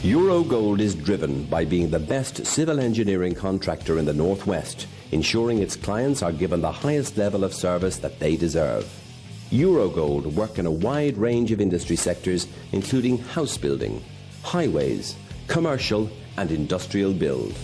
Eurogold is driven by being the best civil engineering contractor in the Northwest, ensuring its clients are given the highest level of service that they deserve. Eurogold work in a wide range of industry sectors, including house building, highways, commercial and industrial build.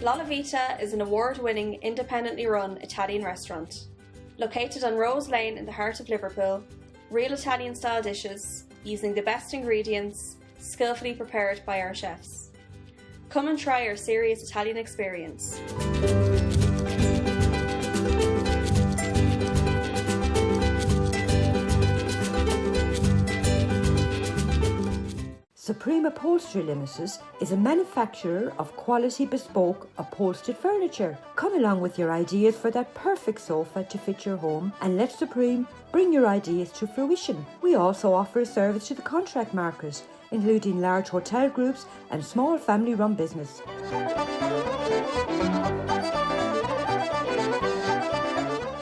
La Vita is an award-winning, independently run Italian restaurant. Located on Rose Lane in the heart of Liverpool, real Italian-style dishes, using the best ingredients, skillfully prepared by our chefs. Come and try our serious Italian experience. Supreme Upholstery Limited is a manufacturer of quality bespoke upholstered furniture. Come along with your ideas for that perfect sofa to fit your home and let Supreme bring your ideas to fruition. We also offer a service to the contract market, including large hotel groups and small family-run business.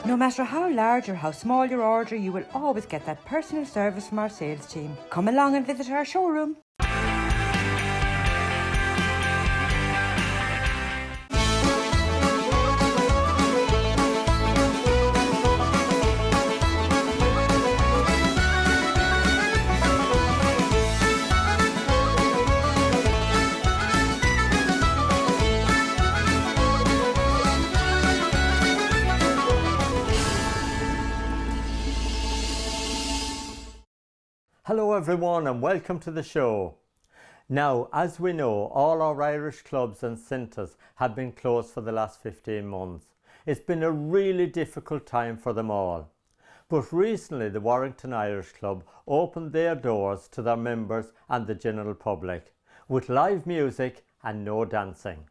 No matter how large or how small your order, you will always get that personal service from our sales team. Come along and visit our showroom. Hello everyone and welcome to the show. Now, as we know, all our Irish clubs and centres have been closed for the last 15 months. It's been a really difficult time for them all. But recently the Warrington Irish Club opened their doors to their members and the general public with live music and no dancing.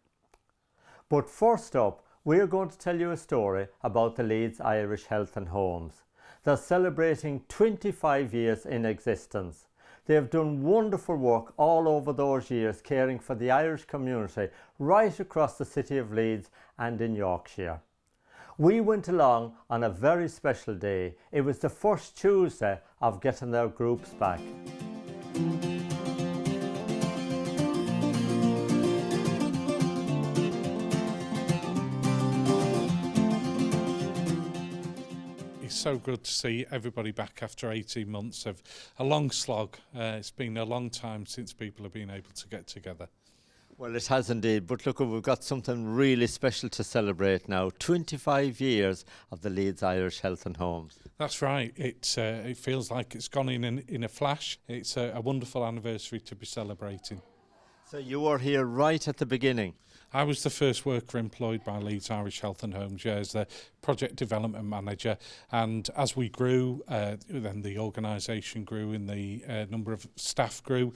But first up, we're going to tell you a story about the Leeds Irish Health and Homes. They're celebrating 25 years in existence. They have done wonderful work all over those years, caring for the Irish community right across the city of Leeds and in Yorkshire. We went along on a very special day. It was the first Tuesday of getting their groups back. So good to see everybody back after 18 months of a long slog. It's been a long time since people have been able to get together. Well, it has indeed, but look, we've got something really special to celebrate now. 25 years of the Leeds Irish Health and Homes. That's right. It feels like it's gone in a flash. It's a wonderful anniversary to be celebrating. So you were here right at the beginning. I was the first worker employed by Leeds Irish Health and Homes as the project development manager, and as we grew, then the organisation grew and the number of staff grew.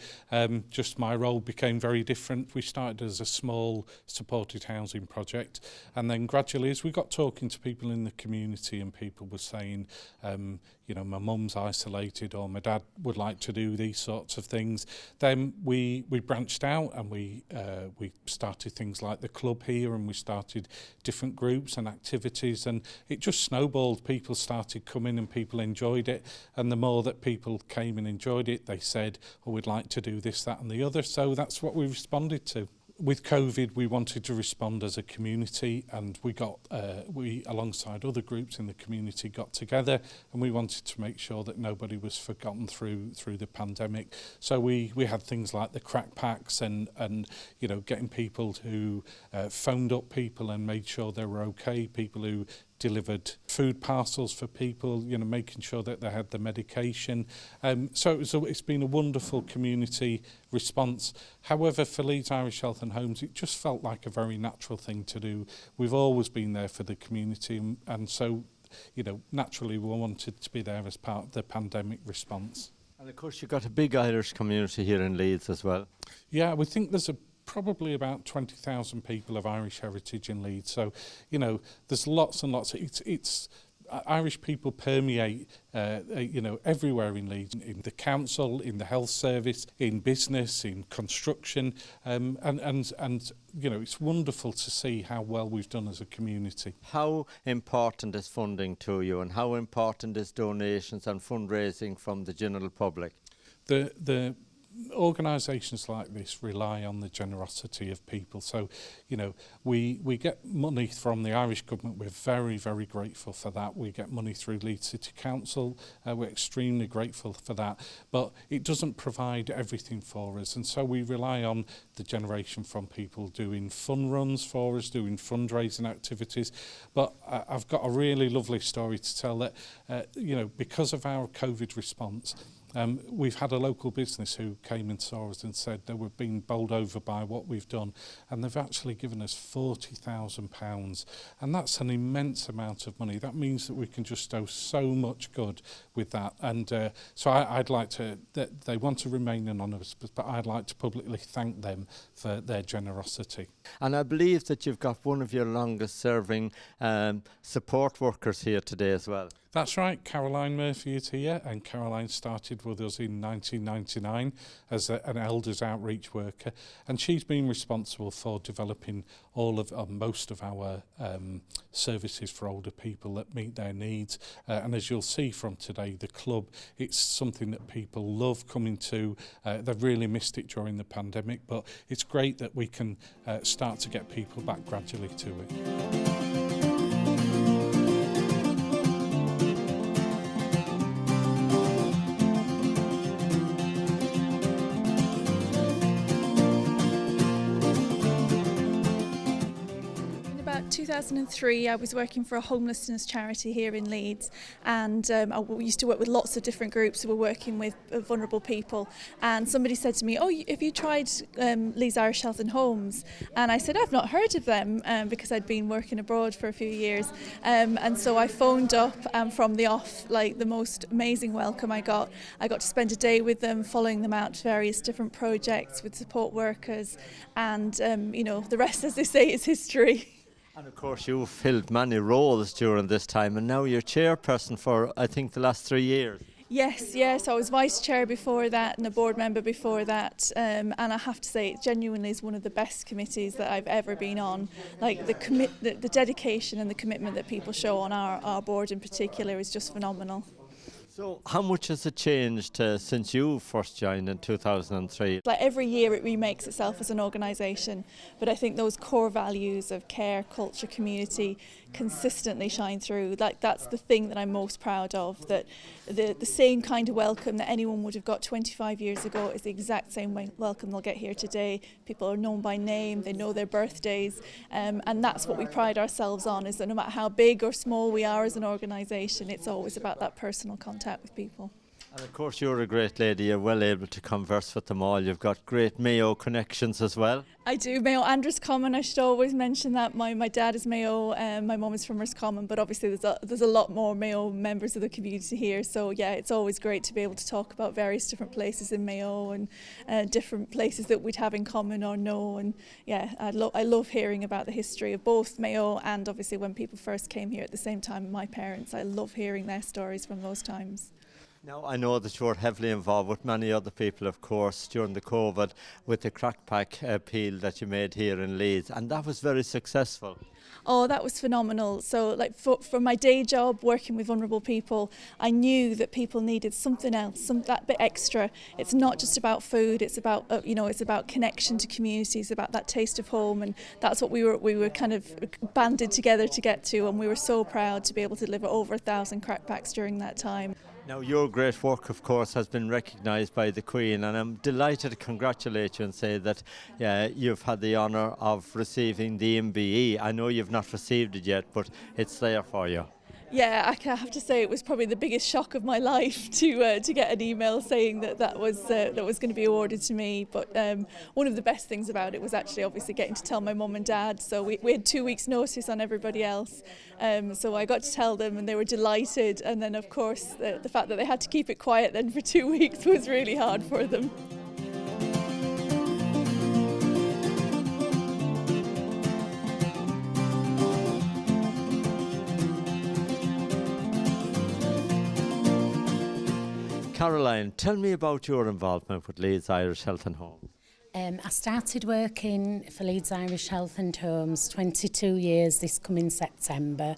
Just my role became very different. We started as a small supported housing project, and then gradually as we got talking to people in the community and people were saying, you know, my mum's isolated or my dad would like to do these sorts of things, then we branched out and we started things like the club here, and we started different groups and activities, and it just snowballed. People started coming and people enjoyed it, and the more that people came and enjoyed it, they said, oh, we'd like to do this, that and the other. So that's what we responded to. With COVID, we wanted to respond as a community, and we alongside other groups in the community, got together, and we wanted to make sure that nobody was forgotten through the pandemic. So we had things like the crack packs and you know, getting people who phoned up people and made sure they were okay, people who delivered food parcels for people, you know, making sure that they had the medication. So it's been a wonderful community response. However, for Leeds Irish Health and Homes, it just felt like a very natural thing to do. We've always been there for the community, and so, you know, naturally we wanted to be there as part of the pandemic response. And of course you've got a big Irish community here in Leeds as well. Yeah, we think there's probably about 20,000 people of Irish heritage in Leeds. So, you know, there's lots and lots. It's Irish people permeate, everywhere in Leeds, in the council, in the health service, in business, in construction, and it's wonderful to see how well we've done as a community. How important is funding to you, and how important is donations and fundraising from the general public? The organisations like this rely on the generosity of people. So, we get money from the Irish government. We're very, very grateful for that. We get money through Leeds City Council. We're extremely grateful for that. But it doesn't provide everything for us. And so we rely on the generation from people doing fun runs for us, doing fundraising activities. But I've got a really lovely story to tell that, because of our COVID response, we've had a local business who came and saw us and said they were being bowled over by what we've done, and they've actually given us £40,000, and that's an immense amount of money. That means that we can just do so much good with that, and so I'd like to, they want to remain anonymous, but I'd like to publicly thank them for their generosity. And I believe that you've got one of your longest serving support workers here today as well. That's right, Caroline Murphy is here, and Caroline started with us in 1999 as an elders outreach worker, and she's been responsible for developing most of our services for older people that meet their needs. And as you'll see from today, the club, it's something that people love coming to. They've really missed it during the pandemic, but it's great that we can start to get people back gradually to it. In 2003, I was working for a homelessness charity here in Leeds, and I used to work with lots of different groups who were working with vulnerable people, and somebody said to me, "Oh, have you tried Leeds Irish Health and Homes?" And I said, "I've not heard of them," because I'd been working abroad for a few years, and so I phoned up, and from the off, like, the most amazing welcome I got to spend a day with them, following them out to various different projects with support workers, and the rest, as they say, is history. And of course you've filled many roles during this time, and now you're chairperson for, I think, the last 3 years. Yes, I was vice chair before that and a board member before that, and I have to say it genuinely is one of the best committees that I've ever been on. Like, the dedication and the commitment that people show on our board in particular is just phenomenal. So how much has it changed since you first joined in 2003? Like, every year it remakes itself as an organisation, but I think those core values of care, culture, community consistently shine through. Like, that's the thing that I'm most proud of, that the same kind of welcome that anyone would have got 25 years ago is the exact same welcome they'll get here today. People are known by name, they know their birthdays, and that's what we pride ourselves on, is that no matter how big or small we are as an organisation, it's always about that personal contact with people. And of course you're a great lady, you're well able to converse with them all. You've got great Mayo connections as well. I do. Mayo and Roscommon, I should always mention that. My dad is Mayo, my mum is from Roscommon, but obviously there's a lot more Mayo members of the community here. So yeah, it's always great to be able to talk about various different places in Mayo and different places that we'd have in common or know. And yeah, I love hearing about the history of both Mayo and obviously when people first came here at the same time, my parents. I love hearing their stories from those times. Now, I know that you were heavily involved with many other people, of course, during the COVID with the crack pack appeal that you made here in Leeds, and that was very successful. Oh, that was phenomenal. So, like, for my day job working with vulnerable people, I knew that people needed something else, that bit extra. It's not just about food. It's about it's about connection to communities, about that taste of home, and that's what we were kind of banded together to get to. And we were so proud to be able to deliver over 1,000 crack packs during that time. Now, your great work, of course, has been recognised by the Queen, and I'm delighted to congratulate you and say that you've had the honour of receiving the MBE. I know you've not received it yet, but it's there for you. Yeah, I have to say it was probably the biggest shock of my life to get an email saying that was going to be awarded to me. But one of the best things about it was actually obviously getting to tell my mum and dad. So we had 2 weeks' notice on everybody else. So I got to tell them and they were delighted. And then, of course, the fact that they had to keep it quiet then for 2 weeks was really hard for them. Caroline, tell me about your involvement with Leeds Irish Health and Home. I started working for Leeds Irish Health and Homes 22 years this coming September.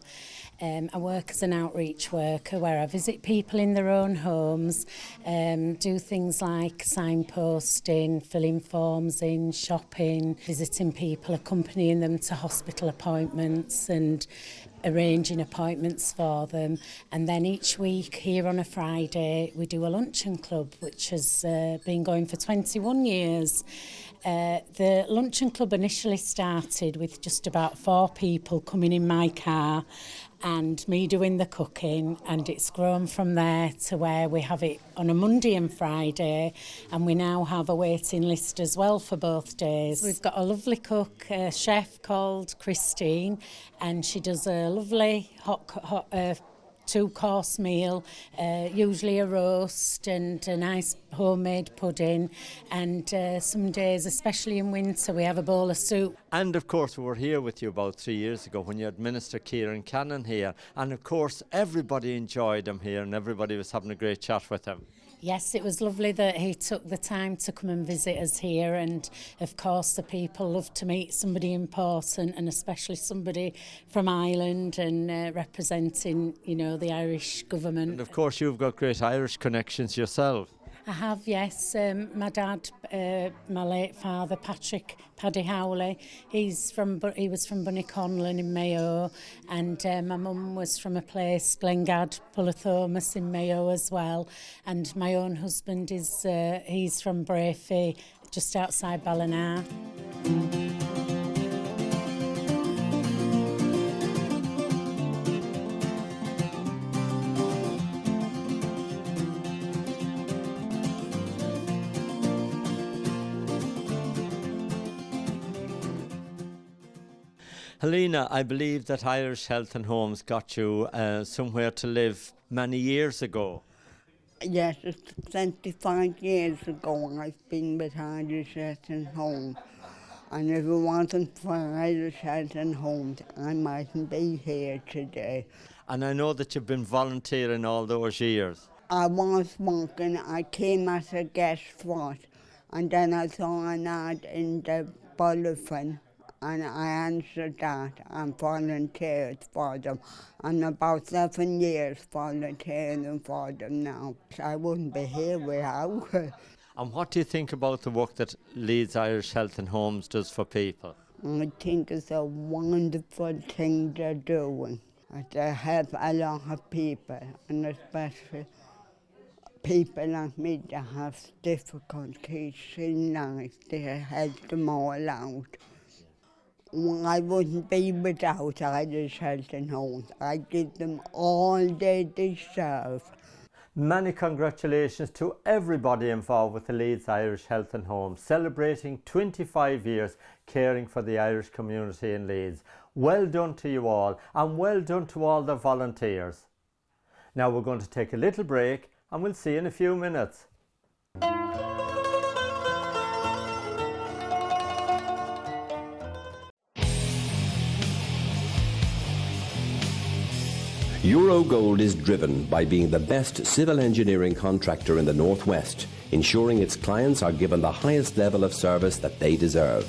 I work as an outreach worker where I visit people in their own homes, do things like signposting, filling forms in, shopping, visiting people, accompanying them to hospital appointments and arranging appointments for them. And then each week here on a Friday we do a luncheon club which has been going for 21 years. The luncheon club initially started with just about 4 people coming in my car and me doing the cooking, and it's grown from there to where we have it on a Monday and Friday, and we now have a waiting list as well for both days. We've got a lovely cook, a chef called Christine, and she does a lovely hot 2-course meal, usually a roast and a nice homemade pudding, and some days, especially in winter, we have a bowl of soup. And of course we were here with you about 3 years ago when you had Minister Kieran Cannon here, and of course everybody enjoyed him here and everybody was having a great chat with him. Yes, it was lovely that he took the time to come and visit us here, and of course the people love to meet somebody important, and especially somebody from Ireland and representing, you know, the Irish government. And of course you've got great Irish connections yourself. I have, yes. My dad, my late father, Paddy Howley, he was from Bunnyconlon in Mayo, and my mum was from a place, Glengad, Pullithomas in Mayo as well. And my own husband he's from Brafey, just outside Ballina. Helena, I believe that Irish Health and Homes got you somewhere to live many years ago. Yes, it's 25 years ago I've been with Irish Health and Homes. And if it wasn't for Irish Health and Homes, I mightn't be here today. And I know that you've been volunteering all those years. I was working, I came as a guest first, and then I saw an ad in the bulletin, and I answered that and volunteered for them. I'm about 7 years volunteering for them now. I wouldn't be here without it. And what do you think about the work that Leeds Irish Health and Homes does for people? I think it's a wonderful thing they're doing. They help a lot of people, and especially people like me that have difficulties in life. They help them all out. I wouldn't be without Irish Health and Homes. I give them all they deserve. Many congratulations to everybody involved with the Leeds Irish Health and Home, celebrating 25 years caring for the Irish community in Leeds. Well done to you all, and well done to all the volunteers. Now we're going to take a little break and we'll see you in a few minutes. Eurogold is driven by being the best civil engineering contractor in the Northwest, ensuring its clients are given the highest level of service that they deserve.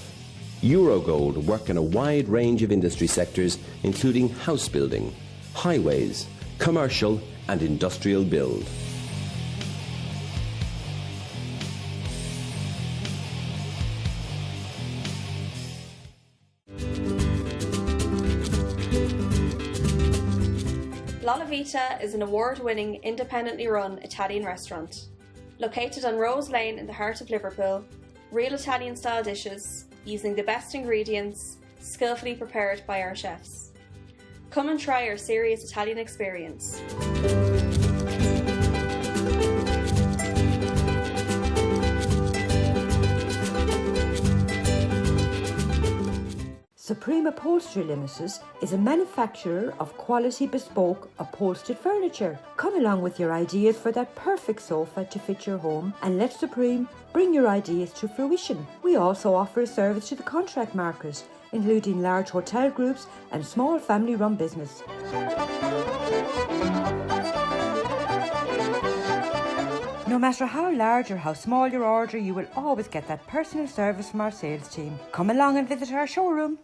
Eurogold work in a wide range of industry sectors, including house building, highways, commercial and industrial build. La Vita is an award-winning, independently run Italian restaurant. Located on Rose Lane in the heart of Liverpool, real Italian-style dishes, using the best ingredients, skillfully prepared by our chefs. Come and try our serious Italian experience. Supreme Upholstery Limited is a manufacturer of quality bespoke upholstered furniture. Come along with your ideas for that perfect sofa to fit your home and let Supreme bring your ideas to fruition. We also offer a service to the contract market, including large hotel groups and small family-run no matter how large or how small your order, you will always get that personal service from our sales team. Come along and visit our showroom.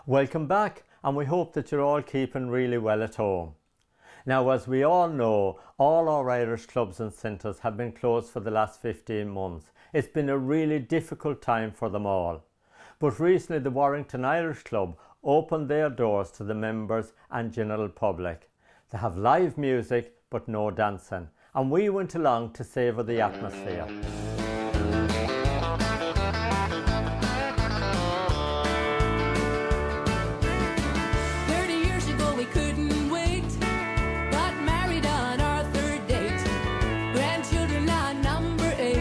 Welcome back, and we hope that you're all keeping really well at home. Now, as we all know, all our Irish clubs and centres have been closed for the last 15 months. It's been a really difficult time for them all. But recently the Warrington Irish Club opened their doors to the members and general public. They have live music but no dancing, and we went along to savour the atmosphere. 30 years ago we couldn't wait, got married on our third date, grandchildren on number 8,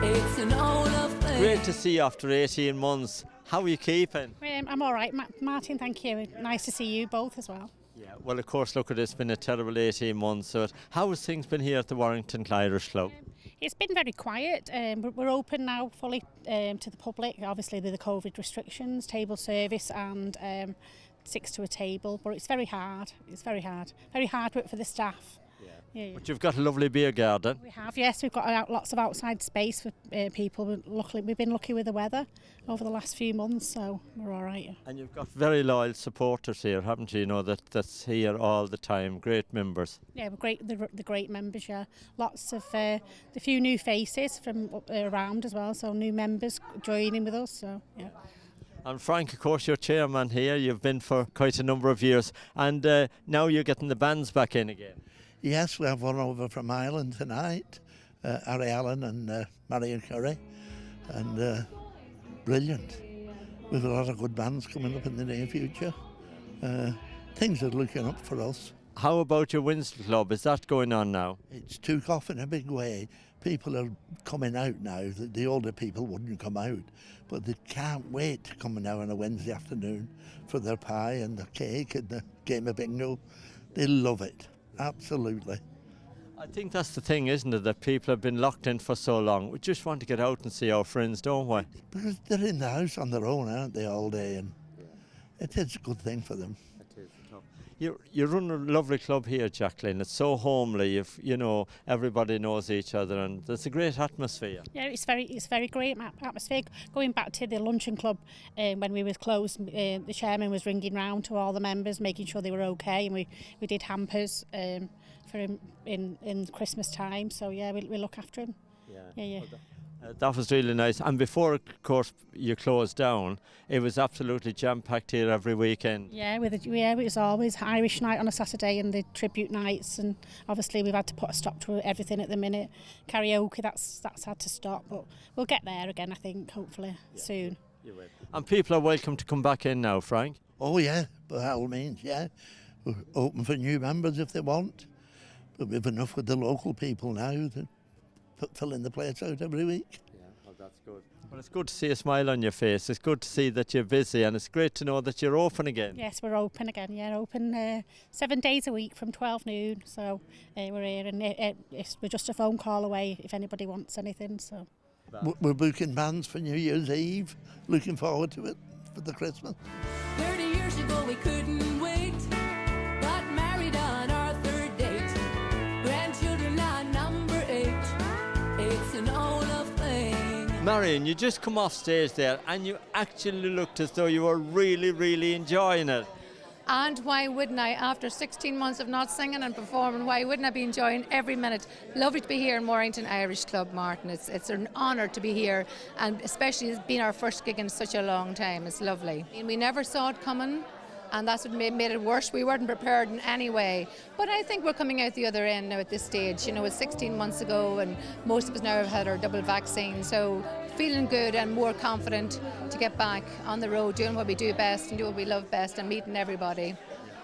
it's an all of thing. Great to see you after 18 months. How are you keeping? I'm all right, Martin, thank you. Nice to see you both as well. Yeah, well, of course, look, it's been a terrible 18 months. So how has things been here at the Warrington Irish Club? It's been very quiet. We're open now fully to the public. Obviously, there are the COVID restrictions, table service and 6 to a table, but it's very hard. It's very hard. Very hard work for the staff. Yeah. But you've got a lovely beer garden. We have, yes. We've got lots of outside space for people. We've been lucky with the weather over the last few months, so we're all right. And you've got very loyal supporters here, haven't you? You know, that's here all the time. Great members. Yeah, we're great. The great members, yeah. Lots of the few new faces from around as well, so new members joining with us, so yeah. And Frank, of course, you're chairman here. You've been for quite a number of years, and now you're getting the bands back in again. Yes, we have one over from Ireland tonight, Harry Allen and Marion Curry, and brilliant. We've a lot of good bands coming up in the near future. Things are looking up for us. How about your Windsor Club? Is that going on now? It's took off in a big way. People are coming out now. The older people wouldn't come out, but they can't wait to come now on a Wednesday afternoon for their pie and their cake and the game of bingo. They love it. Absolutely. I think that's the thing, isn't it, that people have been locked in for so long. We just want to get out and see our friends, don't we? Because they're in the house on their own, aren't they, all day, and it is a good thing for them. It is. You run a lovely club here, Jacqueline. It's so homely. You know, everybody knows each other, and there's a great atmosphere. Yeah, it's very great atmosphere. Going back to the luncheon club, when we were closed, the chairman was ringing round to all the members, making sure they were okay, and we did hampers for him in Christmas time. So yeah, we look after him. Yeah. That was really nice. And before, of course, you closed down, it was absolutely jam-packed here every weekend. Yeah, it was always Irish night on a Saturday and the tribute nights, and obviously we've had to put a stop to everything at the minute. Karaoke, that's had to stop, but we'll get there again, I think, hopefully soon. You will. And people are welcome to come back in now, Frank? Oh yeah, by all means, yeah. We're open for new members if they want, but we've enough with the local people now to filling the place out every week. Yeah, well, that's good. Well, it's good to see a smile on your face. It's good to see that you're busy, and it's great to know that you're open again. Yes, we're open again. Yeah, open 7 days a week from 12 noon. So we're here, and we're just a phone call away if anybody wants anything. So we're booking bands for New Year's Eve. Looking forward to it for the Christmas. 30 years ago we couldn't wait, got married on our third date, grandchildren on number 8. It's an all of thing. Marion, you just come off stage there and you actually looked as though you were really, really enjoying it. And why wouldn't I? After 16 months of not singing and performing, why wouldn't I be enjoying every minute? Lovely to be here in Warrington Irish Club, Martin. It's an honour to be here, and especially it's been our first gig in such a long time. It's lovely. And we never saw it coming, and that's what made it worse. We weren't prepared in any way. But I think we're coming out the other end now at this stage. You know, it's 16 months ago, and most of us now have had our double vaccine, so feeling good and more confident to get back on the road, doing what we do best and do what we love best, and meeting everybody.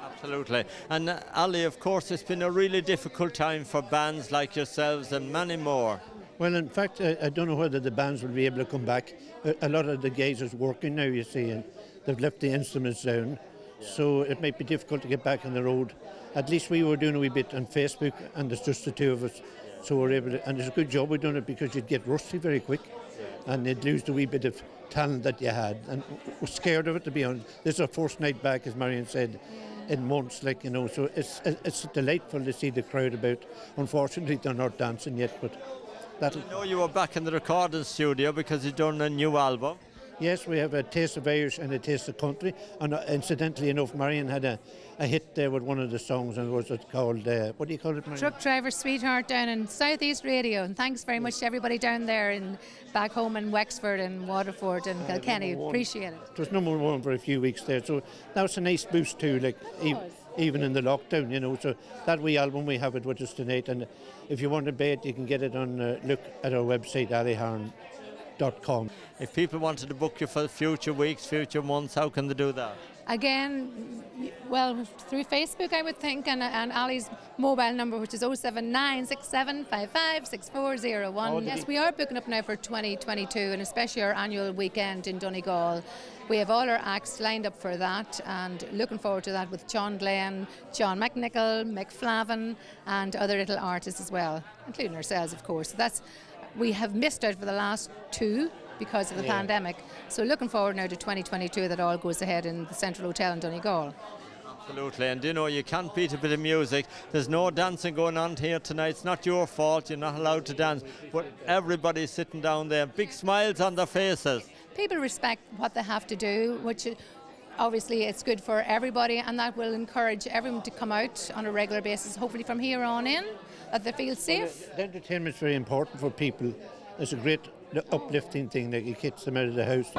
Absolutely. And Ali, of course, it's been a really difficult time for bands like yourselves and many more. Well, in fact, I don't know whether the bands will be able to come back. A lot of the guys are working now, you see, and they've left the instruments down. So it might be difficult to get back on the road. At least we were doing a wee bit on Facebook, and there's just the two of us. So we're able to, and it's a good job we're doing it, because you'd get rusty very quick, and you'd lose the wee bit of talent that you had. And we're scared of it, to be honest. This is our first night back, as Marion said. in months, like, you know, so it's delightful to see the crowd about. Unfortunately, they're not dancing yet, but that'll... I know you were back in the recording studio because you've done a new album. Yes, we have a Taste of Irish and a Taste of Country, and incidentally enough, Marion had a hit there with one of the songs, and was it called, what do you call it, Marion? Truck Driver Sweetheart down in Southeast Radio, and thanks very much to everybody down there in back home in Wexford and Waterford and Kilkenny. Appreciate it. It was #1 for a few weeks there, so that was a nice boost too, like even in the lockdown, you know. So that wee album, we have it with us tonight, and if you want to buy it, you can get it on look at our website, aliharn.com. If people wanted to book you for future weeks, future months, how can they do that? Again, well, through Facebook, I would think, and Ali's mobile number, which is 07967556401. Yes, we are booking up now for 2022, and especially our annual weekend in Donegal. We have all our acts lined up for that, and looking forward to that with John Glenn, John McNichol, Mick Flavin, and other little artists as well, including ourselves, of course. We have missed out for the last two because of the pandemic. So looking forward now to 2022 that all goes ahead in the Central Hotel in Donegal. Absolutely, and you know, you can't beat a bit of music. There's no dancing going on here tonight. It's not your fault, you're not allowed to dance, but everybody's sitting down there, big smiles on their faces. People respect what they have to do, which obviously it's good for everybody, and that will encourage everyone to come out on a regular basis, hopefully from here on in, that they feel safe. The entertainment's very important for people. It's a great uplifting thing, like it gets them out of the house.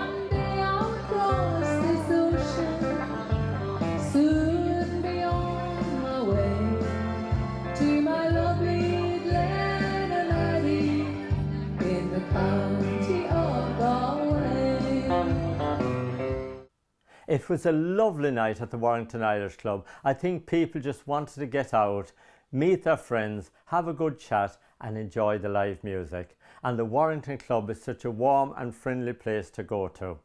It was a lovely night at the Warrington Irish Club. I think people just wanted to get out, meet their friends, have a good chat and enjoy the live music. And the Warrington Club is such a warm and friendly place to go to.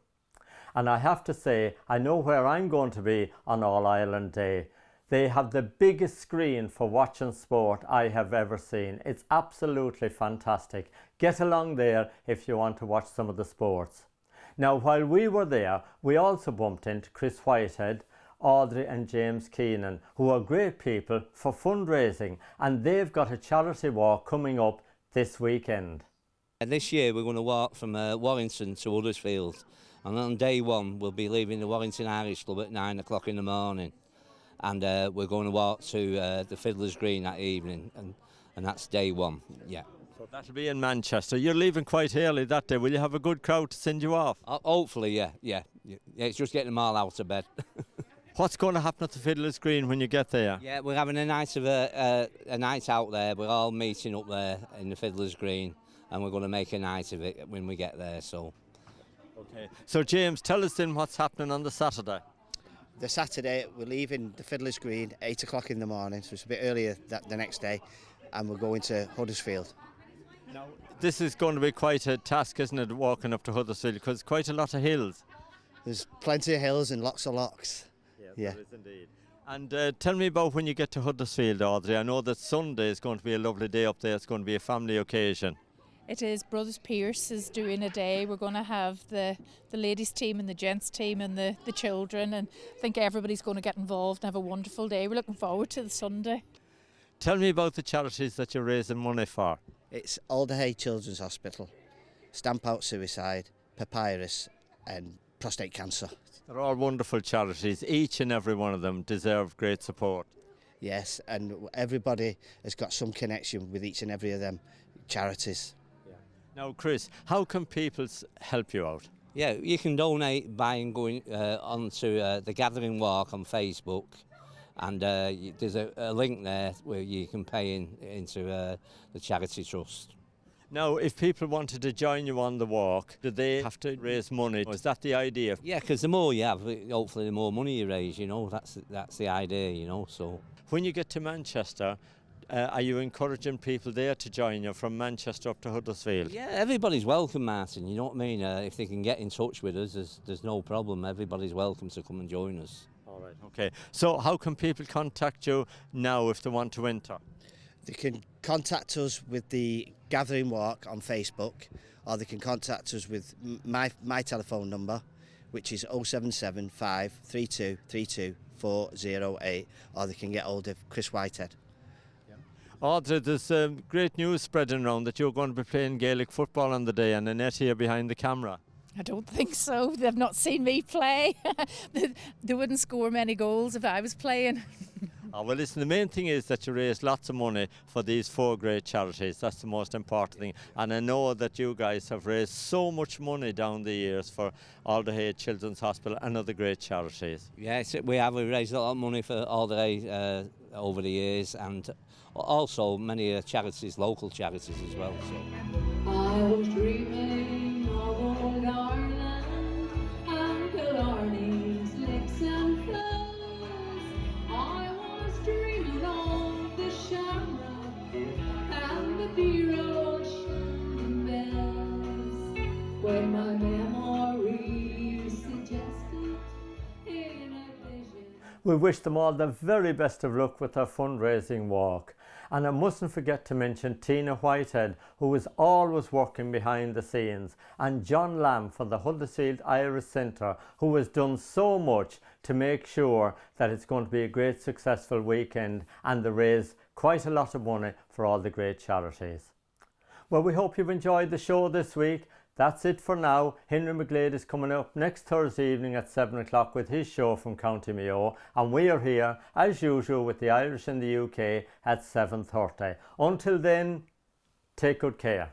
And I have to say, I know where I'm going to be on All Ireland Day. They have the biggest screen for watching sport I have ever seen. It's absolutely fantastic. Get along there if you want to watch some of the sports. Now, while we were there, we also bumped into Chris Whitehead, Audrey and James Keenan, who are great people for fundraising, and they've got a charity walk coming up this weekend. This year we're going to walk from Warrington to Huddersfield, and on day one we'll be leaving the Warrington Irish Club at 9 o'clock in the morning, and we're going to walk to the Fiddler's Green that evening, and that's day one, yeah. So that'll be in Manchester. You're leaving quite early that day. Will you have a good crowd to send you off? Hopefully, yeah. It's just getting them all out of bed. What's going to happen at the Fiddler's Green when you get there? Yeah, we're having a night out there. We're all meeting up there in the Fiddler's Green, and we're going to make a night of it when we get there. So, okay. So James, tell us then what's happening on the Saturday. The Saturday we're leaving the Fiddler's Green 8 o'clock in the morning, so it's a bit earlier the next day, and we're going to Huddersfield. Now, this is going to be quite a task, isn't it, walking up to Huddersfield, because it's quite a lot of hills. There's plenty of hills and lots of locks. Yeah. There is indeed. And tell me about when you get to Huddersfield, Audrey. I know that Sunday is going to be a lovely day up there. It's going to be a family occasion. It is. Brothers Pierce is doing a day. We're going to have the ladies team and the gents team and the children, and I think everybody's going to get involved and have a wonderful day. We're looking forward to the Sunday. Tell me about the charities that you're raising money for. It's Alderhay Children's Hospital, Stamp Out Suicide, Papyrus and prostate cancer. They're all wonderful charities. Each and every one of them deserve great support. Yes, and everybody has got some connection with each and every of them charities. Yeah. Now, Chris, how can people help you out? Yeah, you can donate by going onto the Gathering Walk on Facebook, and there's a link there where you can pay into the charity trust. Now, if people wanted to join you on the walk, do they have to raise money? Is that the idea? Yeah, because the more you have, hopefully the more money you raise, you know, that's the idea, you know, so. When you get to Manchester, are you encouraging people there to join you from Manchester up to Huddersfield? Yeah, everybody's welcome, Martin, you know what I mean? If they can get in touch with us, there's no problem. Everybody's welcome to come and join us. All right, okay. So how can people contact you now if they want to enter? They can contact us with the Gathering Walk on Facebook, or they can contact us with my telephone number, which is 077 532 32 408, or they can get hold of Chris Whitehead. Audrey, there's great news spreading around that you're going to be playing Gaelic football on the day, and Annette here behind the camera. I don't think so. They've not seen me play. They wouldn't score many goals if I was playing. Well, listen, the main thing is that you raise lots of money for these 4 great charities. That's the most important thing. And I know that you guys have raised so much money down the years for Alderhay Children's Hospital and other great charities. Yes, we have. We've raised a lot of money for Alderhay over the years, and also many charities, local charities as well. So. I was dreaming of old Ireland and Killarney's lakes and fells. I was dreaming of the shamrock and the dear ocean bells, when my memory suggested in a vision. We wish them all the very best of luck with their fundraising walk. And I mustn't forget to mention Tina Whitehead, who is always working behind the scenes, and John Lamb for the Huddersfield Irish Centre, who has done so much to make sure that it's going to be a great successful weekend and they raise quite a lot of money for all the great charities. Well, we hope you've enjoyed the show this week. That's it for now. Henry McGlade is coming up next Thursday evening at 7 o'clock with his show from County Mayo, and we are here as usual with the Irish in the UK at 7:30. Until then, take good care.